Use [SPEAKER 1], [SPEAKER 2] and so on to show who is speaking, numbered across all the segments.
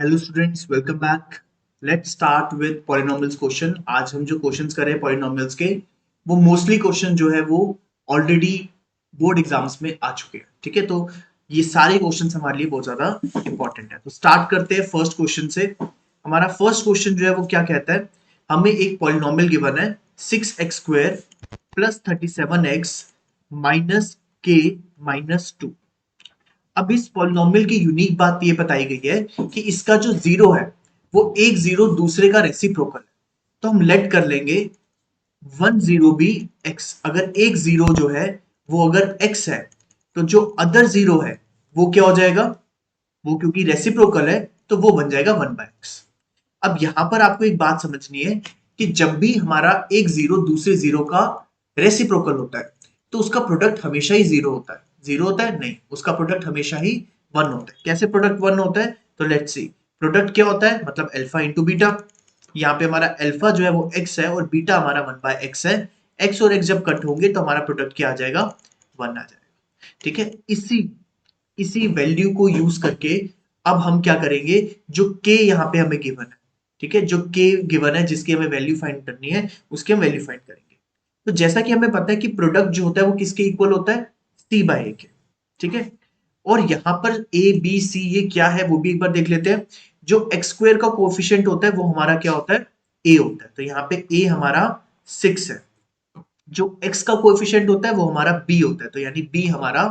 [SPEAKER 1] Hello students, welcome back. Let's start with polynomials question. आज हम जो क्वेश्चंस कर रहे हैं पॉलिनोमियल्स के, वो मोस्टली क्वेश्चन जो है वो ऑलरेडी बोर्ड एग्जाम्स में आ चुके हैं। ठीक है, तो ये सारे क्वेश्चंस हमारे लिए बहुत ज्यादा इंपॉर्टेंट है। तो स्टार्ट करते हैं फर्स्ट क्वेश्चन से। हमारा फर्स्ट क्वेश्चन जो है वो क्या कहता है, हमें एक पॉलिनोमियल गिवन है 6x² प्लस 37x माइनस के माइनस 2। अब इस पॉलिनोमियल की यूनिक बात ये बताई गई है कि इसका जो जीरो है वो एक जीरो दूसरे का रेसिप्रोकल है। तो हम लेट कर लेंगे वन जीरो भी एक्स। अगर एक जीरो जो है वो अगर एक्स है, तो जो अदर जीरो है वो क्या हो जाएगा, वो क्योंकि रेसिप्रोकल है तो वो बन जाएगा वन बाय एक्स। अब यहां पर आपको एक बात समझनी है कि जब भी हमारा एक जीरो दूसरे जीरो का रेसिप्रोकल होता है तो उसका प्रोडक्ट हमेशा ही जीरो होता है। जीरो होता है नहीं, उसका प्रोडक्ट हमेशा ही वन होता है। कैसे प्रोडक्ट वन होता है, तो लेट्स सी। प्रोडक्ट क्या होता है, मतलब अल्फा इंटू बीटा। यहाँ पे हमारा अल्फा जो है वो एक्स है और बीटा हमारा वन बाय एक्स है। एक्स और एक्स जब कट होंगे तो हमारा प्रोडक्ट क्या आ जाएगा, वन आ जाएगा। ठीक है, इसी इसी वैल्यू को यूज करके अब हम क्या करेंगे, जो के यहाँ पे हमें गिवन है, ठीक है, जो के गिवन है जिसकी हमें वैल्यू फाइंड करनी है उसकी हम वैल्यू फाइंड करेंगे। तो जैसा कि हमें पता है कि प्रोडक्ट जो होता है वो किसके इक्वल होता है, सी बाय ए के। ठीक है, और यहाँ पर ए बी सी ये क्या है वो भी एक बार देख लेते हैं। जो एक्स स्क्वायर का कोफिशिएंट होता है वो हमारा क्या होता है, ए होता है। तो यहाँ पे ए हमारा 6 है। जो एक्स का कोएफिशिएंट होता है वो हमारा बी होता है, तो यानी बी हमारा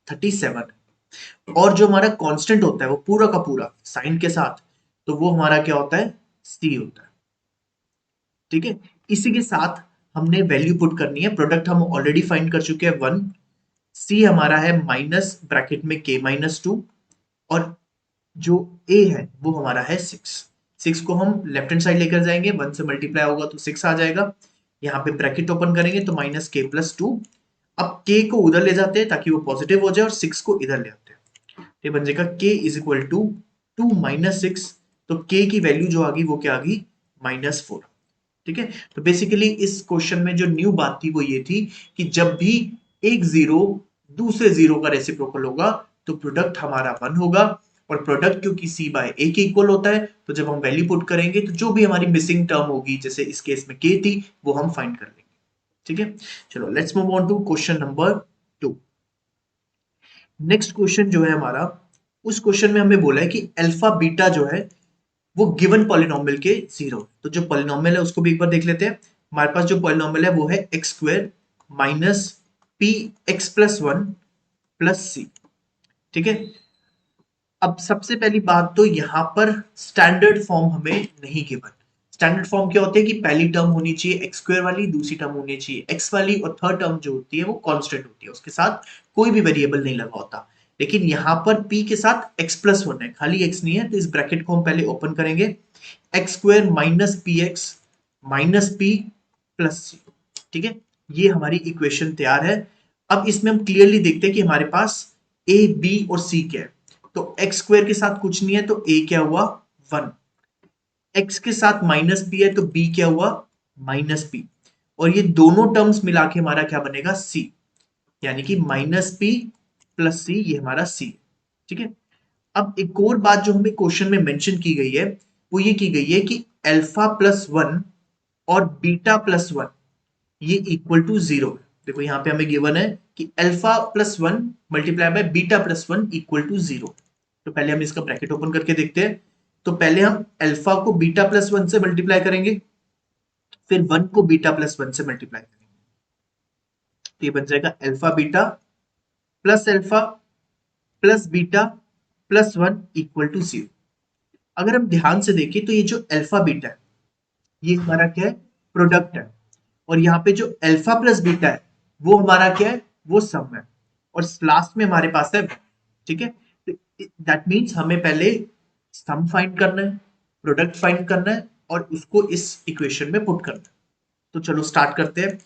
[SPEAKER 1] 37 है। और जो हमारा कांस्टेंट होता है वो पूरा का पूरा साइन के साथ, तो वो हमारा क्या होता है, सी होता है। ठीक है, इसी के साथ हमने वैल्यू पुट करनी है। प्रोडक्ट हम ऑलरेडी फाइंड कर चुके हैं वन। सी हमारा है माइनस ब्रैकेट में के माइनस टू, और जो ए है वो हमारा है सिक्स। सिक्स को हम लेफ्ट हैंड साइड लेकर जाएंगे, वन से मल्टीप्लाई होगा तो सिक्स आ जाएगा। यहाँ पे ब्रैकेट ओपन करेंगे तो माइनस के प्लस टू। अब के को उधर ले जाते हैं ताकि वो पॉजिटिव हो जाए और सिक्स को इधर ले आते हैं। ये बन जाएगा K is equal to two minus six. तो के की वैल्यू जो आ गई वो क्या आ गई, -4। ठीक है, तो बेसिकली इस क्वेश्चन में जो न्यू बात थी वो ये थी कि जब भी एक जीरो दूसरे जीरो का रेसिप्रोकल होगा तो प्रोडक्ट हमारा वन होगा। और प्रोडक्ट क्योंकि सी बाय ए के इक्वल होता है, तो जब हम वैल्यू पुट करेंगे तो जो भी हमारी मिसिंग टर्म होगी, जैसे इस केस में के थी, वो हम फाइंड कर लेंगे। ठीक है, चलो let's move on to question number 2। Next question जो है हमारा, उस क्वेश्चन में हमें बोला है कि अल्फा बीटा जो है वो गिवन पॉलिनोमियल के जीरो। तो जो पॉलिनोमियल है उसको भी एक बार देख लेते हैं। हमारे पास जो पॉलिनोमियल है वो है X square minus P X plus one plus C. ठीक है, अब सबसे पहली बात तो यहाँ पर स्टैंडर्ड फॉर्म हमें नहीं गिवन। स्टैंडर्ड फॉर्म क्या होती है कि पहली टर्म होनी चाहिए एक्स स्क्वायर वाली, दूसरी टर्म होनी चाहिए एक्स वाली, और थर्ड टर्म जो होती है वो कांस्टेंट होती है, उसके साथ कोई भी वेरिएबल नहीं लगा होता। लेकिन यहाँ पर p के साथ x प्लस वन है, खाली x नहीं है, तो इस ब्रैकेट को हम पहले ओपन करेंगे। X square minus P X minus P plus C. ठीक है, ये हमारी इक्वेशन तैयार है। अब इसमें हम क्लियरली देखते हैं कि हमारे पास a b और c क्या है। तो एक्स स्क्वायर के साथ कुछ नहीं है तो a क्या हुआ, वन। x के साथ माइनस पी है तो b क्या हुआ, माइनस पी। और ये दोनों टर्म्स मिला के हमारा क्या बनेगा, c। यानी कि माइनस पी प्लस सी, ये हमारा c। ठीक है, अब एक और बात जो हमें क्वेश्चन में मेंशन की गई है वो ये की गई है कि अल्फा प्लस वन और बीटा प्लस वन ये इक्वल टू जीरो है। देखो यहाँ पे हमें गिवन है कि alpha plus one multiply by beta plus one equal to zero. तो पहले हम इसका ब्रैकेट ओपन करके देखते हैं। तो पहले हम अल्फा को बीटा प्लस वन से मल्टीप्लाई करेंगे, फिर वन को बीटा प्लस वन से मल्टीप्लाई करेंगे। तो ये बन जाएगा alpha plus beta plus one equal to zero. अगर हम ध्यान से देखें तो ये जो अल्फा बीटा है ये हमारा क्या है, प्रोडक्ट है। और यहाँ पे जो अल्फा प्लस बीटा है वो हमारा क्या है, वो सम है। और लास्ट में हमारे पास है one। ठीक है, दैट मीन्स हमें पहले सम फाइंड करना है, प्रोडक्ट फाइंड करना है, और उसको इस इक्वेशन में पुट करना है। तो चलो स्टार्ट करते हैं।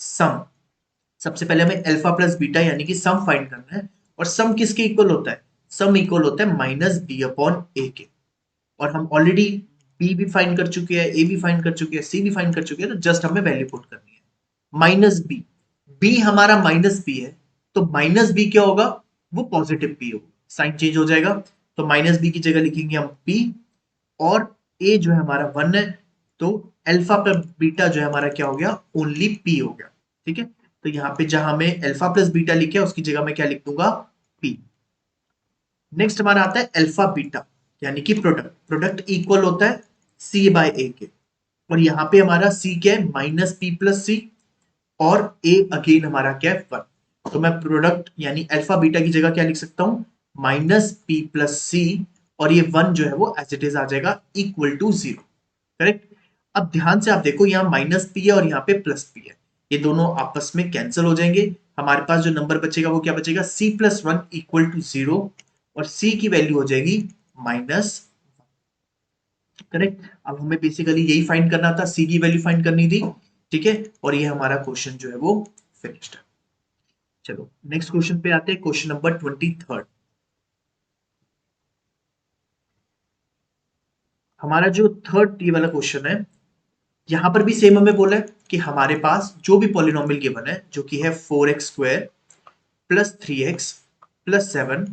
[SPEAKER 1] सम, सबसे पहले हमें अल्फा प्लस बीटा यानी कि सम फाइंड करना है। और सम किसके इक्वल होता है, सम इक्वल होता है माइनस बी अपॉन ए के। और हम ऑलरेडी बी भी फाइंड कर चुके हैं, ए भी फाइंड कर चुके हैं, सी भी फाइंड कर चुके हैं, तो जस्ट हमें वैल्यू पुट करनी है। माइनस बी, बी हमारा माइनस बी है, तो माइनस बी क्या होगा, वो पॉजिटिव बी होगा, साइन चेंज हो जाएगा। तो माइनस बी की जगह लिखेंगे हम पी, और ए जो है हमारा 1 है, तो अल्फा प्लस बीटा जो है हमारा क्या हो गया, ओनली पी हो गया। ठीक है, तो यहाँ पे जहां में अल्फा प्लस बीटा लिखे उसकी जगह में क्या लिख दूंगा, पी। नेक्स्ट हमारा आता है अल्फा बीटा, यानी कि प्रोडक्ट। प्रोडक्ट इक्वल होता है सी बाय ए के, और यहाँ पे हमारा सी क्या है, माइनस पी प्लस सी, और ए अगेन हमारा क्या है, 1। तो मैं प्रोडक्ट यानी अल्फा बीटा की जगह क्या लिख सकता हूं, माइनस पी प्लस सी, और ये 1 जो है वो एज इट इज आ जाएगा इक्वल टू 0। करेक्ट। अब ध्यान से आप देखो, यहाँ माइनस पी है और यहाँ पे प्लस पी है, ये दोनों आपस में कैंसिल हो जाएंगे। हमारे पास जो नंबर बचेगा वो क्या बचेगा, सी प्लस 1 इक्वल टू 0, और सी की वैल्यू हो जाएगी माइनस। करेक्ट। अब हमें बेसिकली यही फाइंड करना था, सी की वैल्यू फाइंड करनी थी। ठीक है, और ये हमारा क्वेश्चन जो है वो फिनिश्ड है। चलो नेक्स्ट क्वेश्चन पे आते हैं, क्वेश्चन नंबर 23। हमारा जो थर्ड ये वाला क्वेश्चन है, यहां पर भी सेम हमें बोला है कि हमारे पास जो भी पॉलिनोमियल गिवन है, जो कि है 4x² प्लस 3x प्लस 7,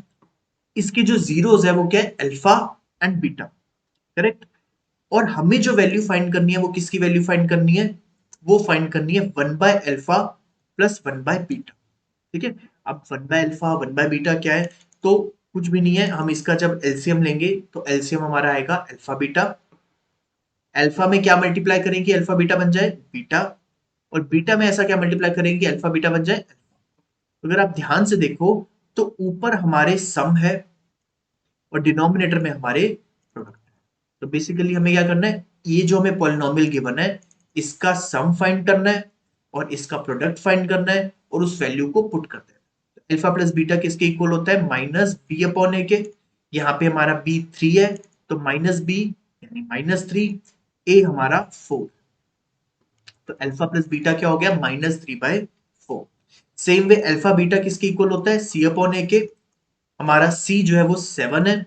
[SPEAKER 1] इसके जो जीरोस है वो क्या है, अल्फा एंड बीटा। करेक्ट। और हमें जो वैल्यू फाइंड करनी है वो किसकी वैल्यू फाइंड करनी है, वो फाइंड करनी है 1/अल्फा प्लस 1/बीटा। ठीक है। अब 1/अल्फा 1/बीटा क्या है, तो कुछ भी नहीं है, हम इसका जब एलसीएम लेंगे तो एलसीएम हमारा आएगा अल्फा बीटा। अल्फा में क्या मल्टीप्लाई करेंगे, अल्फा बीटा बन जाए बीटा, और बीटा में ऐसा क्या मल्टीप्लाई करेंगे, अल्फा बीटा बन जाए। अगर आप ध्यान से देखो तो ऊपर हमारे सम है और डिनोमिनेटर में हमारे प्रोडक्ट है। तो बेसिकली हमें क्या करना है, ये जो हमें पॉलिनोमियल गिवन है इसका सम फाइंड करना है और इसका प्रोडक्ट फाइंड करना है और उस वैल्यू को पुट करते हैं। अल्फा प्लस बीटा किसके इक्वल होता है, माइनस बी अपॉन ए के। यहाँ पे हमारा बी 3 है, तो माइनस बी यानी -3, ए हमारा 4, तो अल्फा प्लस बीटा क्या हो गया, -3/4। सेम वे अल्फा बीटा किसके इक्वल होता है, सी अपॉन ए के। हमारा सी जो है वो 7 है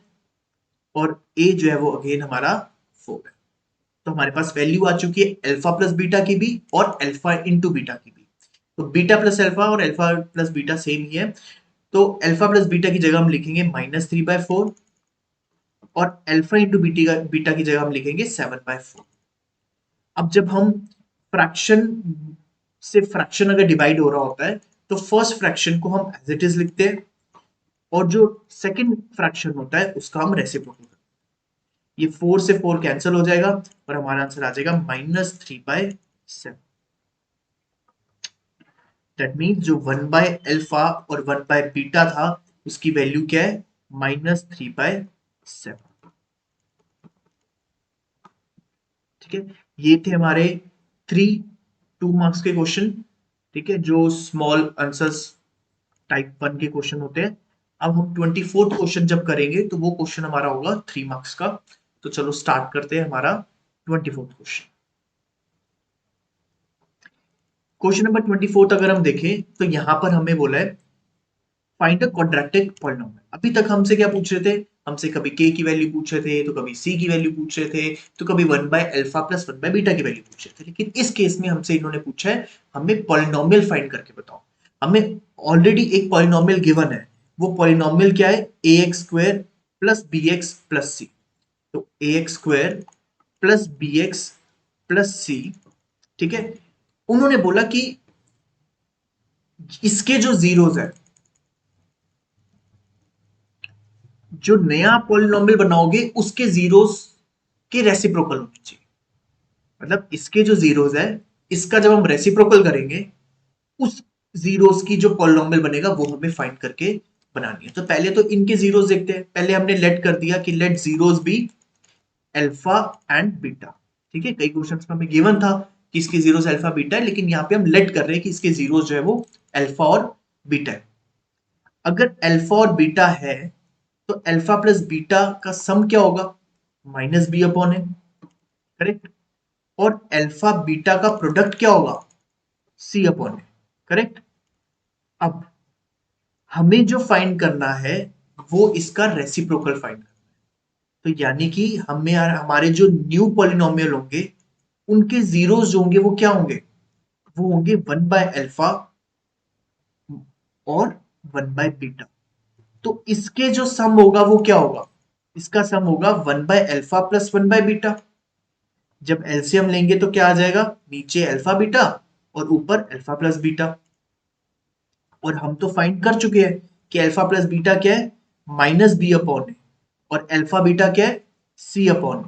[SPEAKER 1] और ए जो है वो अगेन हमारा 4 है। तो हमारे पास वैल्यू आ चुकी है अल्फा प्लस बीटा की भी और अल्फा इंटू बीटा की भी। तो बीटा प्लस अल्फा और अल्फा प्लस बीटा सेम ही है, तो अल्फा प्लस बीटा की जगह हम लिखेंगे -3/4, और अल्फा इंटू बीटा बीटा की जगह हम लिखेंगे 7/4। अब जब हम फ्रैक्शन से फ्रैक्शन अगर डिवाइड हो रहा होता है तो फर्स्ट फ्रैक्शन को हम एज इट इज लिखते हैं, और जो सेकंड फ्रैक्शन होता है उसका हम रेसिप्रोकल करते हैं। ये 4 से 4 कैंसिल हो जाएगा और हमारा आंसर आ जाएगा -3/7। दैट मीन्स जो 1/अल्फा और 1/बीटा था उसकी वैल्यू क्या है, -3/7। ठीक है, ये थे हमारे 2 मार्क्स के क्वेश्चन। ठीक है, जो स्मॉल आंसर्स टाइप 1 के क्वेश्चन होते हैं। अब हम 24th क्वेश्चन जब करेंगे तो वो क्वेश्चन हमारा होगा 3 मार्क्स का। तो चलो स्टार्ट करते हैं हमारा 24th क्वेश्चन। क्वेश्चन नंबर 24 अगर हम देखें तो यहां पर हमें बोला है फाइंड अ क्वाड्रेटिक पॉलिनोमियल। अभी तक हमसे क्या पूछ रहे थे, हमसे कभी k की वैल्यू पूछ रहे थे, तो कभी c की वैल्यू पूछ रहे थे, तो कभी 1/अल्फा प्लस 1/बीटा की वैल्यू पूछ रहे थे। लेकिन इस केस में हमसे इन्होंने पूछा है हमें पॉलिनोमियल फाइंड करके बताओ। हमें ऑलरेडी एक पॉलिनोमियल गिवन है, वो पॉलिनोमियल क्या है, ax² plus bx plus c। तो ax² plus bx plus c। ठीक है, उन्होंने बोला कि इसके जो जीरोस है, जो नया पॉलिनोमियल बनाओगे उसके जीरोस के रेसिप्रोकल होने चाहिए। मतलब इसके जो जीरोस है, इसका जब हम रेसिप्रोकल करेंगे उस जीरोस की जो पॉलिनोमियल बनेगा वो हमें फाइंड करके बनानी है। तो पहले तो इनके जीरोस देखते हैं। पहले हमने लेट कर दिया कि let zeros be alpha and beta. ठीक है, कई क्वेश्चंस में हमें गिवन था कि इसके जीरोस अल्फा बीटा है, लेकिन यहाँ पे हम लेट कर रहे हैं कि इसके जीरोस जो है वो अल्फा और बीटा है। अगर अल्फा और बीटा है तो अल्फा प्लस बीटा का सम क्या होगा, -b अपॉन है। करेक्ट। और अल्फा बीटा का प्रोडक्ट क्या होगा, c अपॉन है। करेक्ट। अब हमें जो फाइंड करना है वो इसका रेसिप्रोकल फाइंड करना है। तो यानी कि हमें हमारे जो न्यू पॉलिनोमियल होंगे उनके जीरोस जो होंगे वो क्या होंगे, वो होंगे 1/अल्फा और 1/बीटा। तो इसके जो सम होगा वो क्या होगा, इसका सम होगा 1/अल्फा प्लस 1/बीटा। जब एलसीएम लेंगे तो क्या आ जाएगा, नीचे अल्फा बीटा और ऊपर अल्फा प्लस बीटा। और हम तो फाइंड कर चुके हैं कि अल्फा प्लस बीटा क्या है, -b/a, और अल्फा बीटा क्या है, c/a।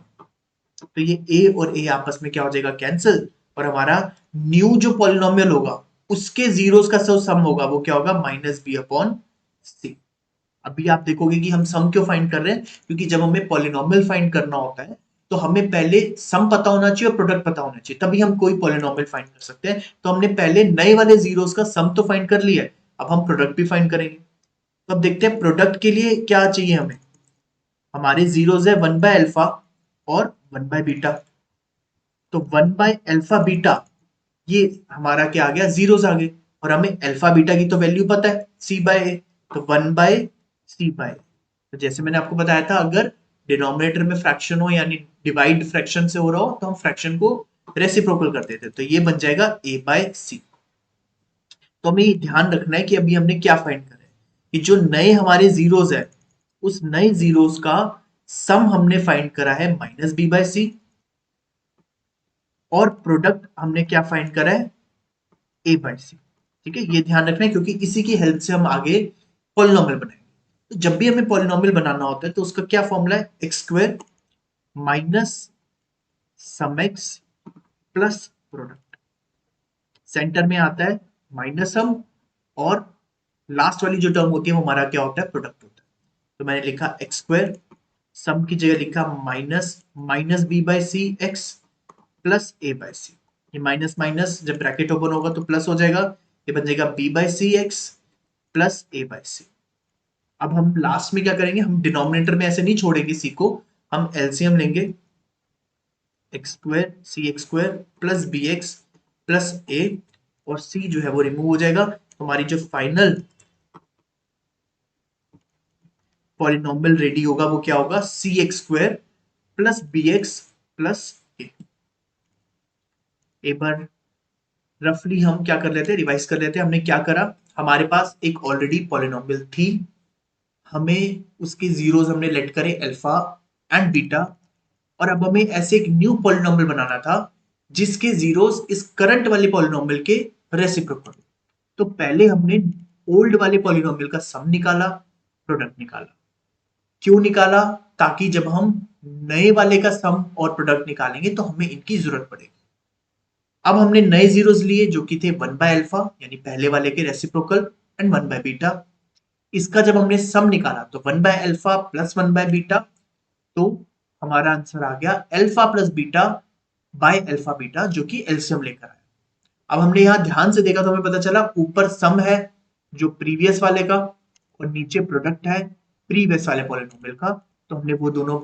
[SPEAKER 1] तो ये a और a आपस में क्या हो जाएगा, कैंसिल, और हमारा न्यू जो पॉलिनोमियल होगा उसके जीरोस का सम होगा, वो क्या होगा, -b/c। अभी आप देखोगे कि हम सम क्यों फाइंड कर रहे हैं, क्योंकि जब हमें पॉलिनोमियल फाइंड करना होता है तो हमें पहले सम पता होना चाहिए और प्रोडक्ट पता होना चाहिए, तभी हम कोई पॉलिनोमियल फाइंड कर सकते हैं। तो हमने पहले नए वाले जीरोस का सम तो फाइंड कर लिया है, अब हम प्रोडक्ट भी फाइंड करेंगे। तो अब देखते हैं प्रोडक्ट के लिए क्या चाहिए हमें। हमारे जीरोस है 1/अल्फा और 1/बीटा। तो 1/अल्फा बीटा ये हमारा क्या आ गया, जीरोस आ गए, और हमें अल्फा बीटा की तो वैल्यू पता है c/a, तो 1/c/a। तो जैसे मैंने आपको बताया था, अगर डिनोमिनेटर में फ्रैक्शन हो यानी डिवाइड फ्रैक्शन से हो रहा हो तो हम फ्रैक्शन को रेसिप्रोकल कर देते, तो ये बन जाएगा a/c। तो हमें ये ध्यान रखना है कि अभी हमने क्या फाइंड करा है, कि जो नए हमारे जीरोस है उस नए जीरोस का सम हमने फाइंड करा है -b/c, और प्रोडक्ट हमने क्या फाइंड करा है, a/c। ठीक है, ये ध्यान रखना है क्योंकि इसी की हेल्प से हम आगे पॉलिनोमियल बनाएंगे। तो जब भी हमें पॉलिनोमियल बनाना होता है तो उसका क्या फॉर्मूला है, x² minus sum x plus product. Centre में आता है माइनस सम, और लास्ट वाली जो टर्म होती है वो हमारा क्या होता है, प्रोडक्ट होता है। तो मैंने लिखा x², सम की जगह लिखा माइनस b/c(x) प्लस a/c। ये माइनस माइनस जब ब्रैकेट ओपन होगा तो प्लस हो जाएगा, ये बन जाएगा b/c(x) प्लस a/c। अब हम लास्ट में क्या करेंगे, हम डिनोमिनेटर में ऐसे नहीं छोड़ेंगे c को, हम एलसीएम लेंगे, x² cx² plus bx plus a, और c जो है वो रिमूव हो जाएगा। तो हमारी जो फाइनल पॉलिनोमियल रेडी होगा वो क्या होगा, cx² plus bx plus a। एक बार रफली हम क्या कर लेते हैं, रिवाइज कर लेते हैं। हमने क्या करा, हमारे पास एक ऑलरेडी पॉलिनोमियल थी, हमें उसके जीरोस हमने लेट करे अल्फा एंड बीटा, और अब हमें ऐसे एक न्यू पॉलिनोमियल बनाना था जिसके जीरोस इस करंट वाले पॉलिनोमियल के रेसिप्रोकल। तो पहले हमने ओल्ड वाले पॉलिनोमियल का सम निकाला, प्रोडक्ट निकाला। क्यों निकाला, ताकि जब हम नए वाले का सम और प्रोडक्ट निकालेंगे तो हमें इनकी जरूरत पड़ेगी। अब हमने नए जीरोस लिए जो कि थे 1/अल्फा यानी पहले वाले के रेसिप्रोकल एंड 1/बीटा। इसका जब हमने सम निकाला तो 1/अल्फा प्लस 1/बीटा, तो हमारा आंसर आ गया alpha plus beta by alpha beta, जो कि एलसीएम लेकर आया। अब हमने यहां ध्यान से देखा तो हमें पता चला ऊपर सम है जो प्रीवियस वाले का, और नीचे प्रोडक्ट है प्रीवियस वाले पॉलिनोमियल का। तो हमने वो दोनों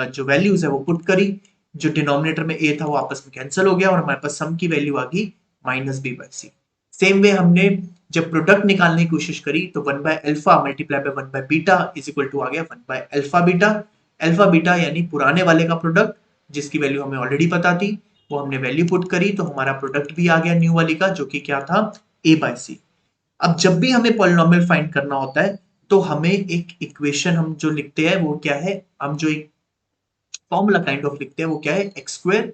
[SPEAKER 1] जो वैल्यूज है वो पुट करी, जो डिनोमिनेटर में a था वो आपस में कैंसिल हो गया, और हमारे पास सम की वैल्यू आ गई -b/c। सेम वे हमने जब प्रोडक्ट निकालने की कोशिश करी तो 1/अल्फा मल्टीप्लाई बाय 1/बीटा इज इक्वल टू आ गया 1/अल्फा बीटा। अल्फा बीटा यानी पुराने वाले का प्रोडक्ट जिसकी वैल्यू हमें ऑलरेडी पता थी, वो हमने वैल्यू पुट करी तो हमारा प्रोडक्ट भी आ गया न्यू वाली का, जो कि क्या था, a/c। अब जब भी हमें पॉलिनोमियल फाइंड करना होता है तो हमें एक इक्वेशन हम जो लिखते हैं वो क्या है, हम जो एक फॉर्मूला काइंड ऑफ लिखते हैं वो क्या है, x²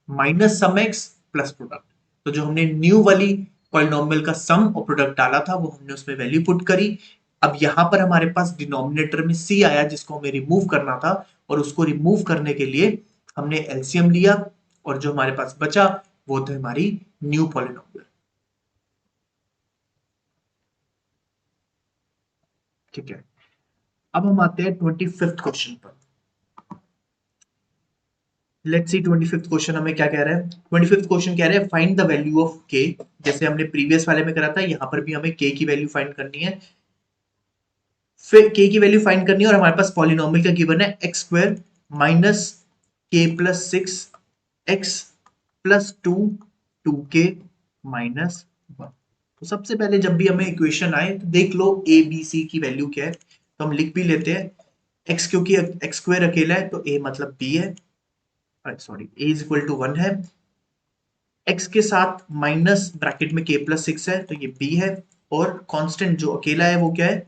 [SPEAKER 1] minus sum x plus product. तो जो हमने न्यू वाली पॉलिनोमियल का सम और प्रोडक्ट डाला था वो हमने उसमें वैल्यू पुट करी। अब यहां पर हमारे पास डिनोमिनेटर में c आया जिसको हमें रिमूव करना था, और उसको रिमूव करने के लिए हमने एलसीएम लिया, और जो हमारे पास बचा वो थे हमारी न्यू पॉलिनोमियल। ठीक है, अब हम आते हैं 25th क्वेश्चन पर। लेट्स सी 25th क्वेश्चन हमें क्या कह रहा है। 25th क्वेश्चन कह रहा है find the value of k। जैसे हमने प्रीवियस वाले में करा था, यहां पर भी हमें k की वैल्यू फाइंड करनी है। फिर k की वैल्यू फाइंड करनी है, और हमारे पास पॉलिनोमियल का गिवन है x² minus k plus 6 x plus 2 2k minus 1। तो सबसे पहले जब भी हमें इक्वेशन आए तो देख लो a b c की वैल्यू क्या है, तो हम लिख भी लेते हैं। x क्योंकि x² अकेला है तो a मतलब b है, sorry a is equal to 1 है। x के साथ माइनस ब्रैकेट में k प्लस 6 है तो ये b है, और कांस्टेंट जो अकेला है वो क्या है,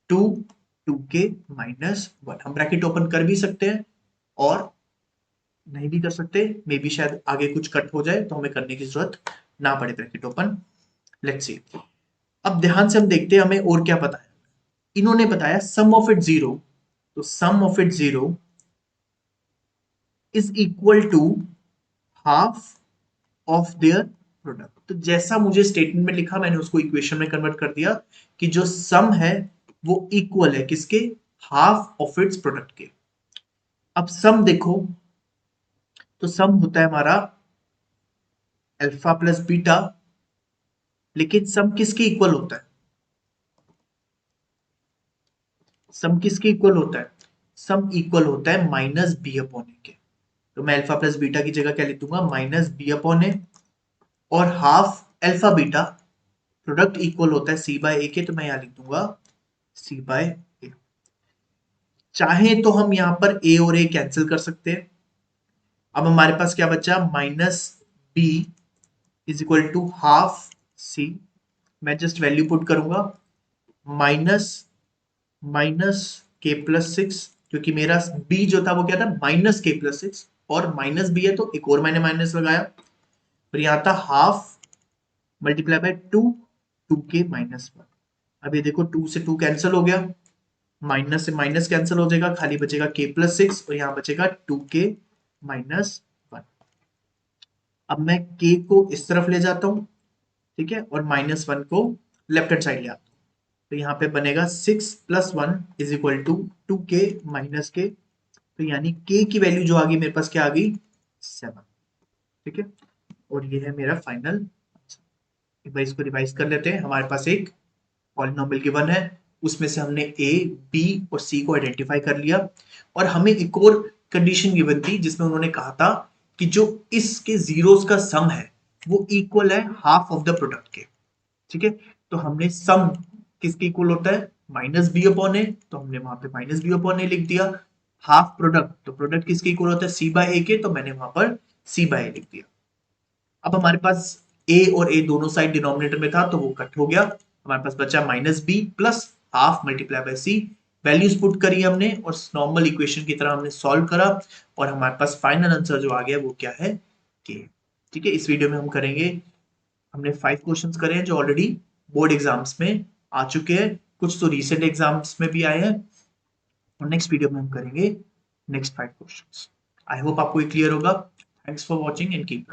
[SPEAKER 1] 2 2k माइनस 1। हम ब्रैकेट ओपन कर भी सकते हैं और नहीं भी कर सकते, मे बी शायद आगे कुछ कट हो जाए तो हमें करने की जरूरत ना पड़े ब्रैकेट ओपन। Let's see. अब ध्यान से हम देखते हैं हमें और क्या पता है। इन्होंने बताया सम ऑफ इट 0, तो sum of it 0 is equal to half of their product. तो जैसा मुझे स्टेटमेंट में लिखा मैंने उसको इक्वेशन में कन्वर्ट कर दिया कि जो सम है वो इक्वल है किसके, हाफ ऑफ इट्स प्रोडक्ट के। अब सम देखो, तो सम होता है हमारा अल्फा प्लस बीटा, लेकिन सम किसके इक्वल होता है, सम किसके इक्वल होता है, सम इक्वल होता है माइनस बी अपॉन ए के। तो मैं अल्फा प्लस बीटा की जगह क्या लिख दूंगा, माइनस बी अपॉन ए, और half alpha beta product equal होता है सी बाय ए के, तो मैं यहां लिख दूंगा सी बाय ए। चाहे तो हम यहां पर ए और ए कैंसिल कर सकते हैं। अब हमारे पास क्या बचा, minus B is equal to half C. मैं जस्ट वैल्यू पुट करूंगा, माइनस माइनस के प्लस 6, क्योंकि मेरा बी जो था वो क्या था, माइनस के प्लस 6, और माइनस बी है तो एक और मैंने माइनस लगाया, फिर यहां था half multiply bye 2, 2k minus 1। अब ये देखो 2 से 2 कैंसिल हो गया, माइनस से माइनस कैंसिल हो जाएगा, खाली बचेगा k प्लस 6 और यहाँ बचेगा 2k माइनस 1। अब मैं k को इस तरफ ले जाता हूँ, ठीक है, और माइनस 1 को लेफ्ट हैंड साइड ले आता हूँ, तो यहाँ पे बनेगा 6 plus 1 is equal to 2k minus k। तो यानी k की वैल्यू जो आ गई मेरे पास, क्या आ गई, 7। ठीक है, और ये है मेरा फाइनल। एक बार इसको रिवाइज कर लेते हैं। हमारे पास एक पॉलिनोमियल गिवन है, उसमें से हमने ए, बी और सी को आइडेंटिफाई कर लिया, और हमें एक और कंडीशन गिवन थी जिसमें उन्होंने कहा था कि जो इसके जीरोस का सम है वो इक्वल है हाफ ऑफ द प्रोडक्ट के। ठीक है, तो हमने सम किसके इक्वल होता है, माइनस बी अपॉन ए, तो हमने वहां पे माइनस बी अपॉन ए लिख दिया। हाफ प्रोडक्ट, तो प्रोडक्ट किसके इक्वल होता है, सी बाय ए के, तो मैंने वहां पर सी बाय ए लिख दिया। अब हमारे पास a और a दोनों साइड डिनोमिनेटर में था तो वो कट हो गया, हमारे पास बचा minus B plus half multiply by C. Values put करी हमने और नॉर्मल इक्वेशन की तरह हमने सॉल्व करा, और हमारे पास फाइनल आंसर जो आ गया वो क्या है, k। ठीक है, इस वीडियो में हम करेंगे, हमने 5 क्वेश्चंस करे हैं जो ऑलरेडी बोर्ड एग्जाम्स में आ चुके हैं, कुछ तो रिसेंट एग्जाम्स में भी आए हैं, और नेक्स्ट वीडियो में हम करेंगे नेक्स्ट 5 क्वेश्चंस। आई होप आपको ये क्लियर होगा। Thanks for watching and keep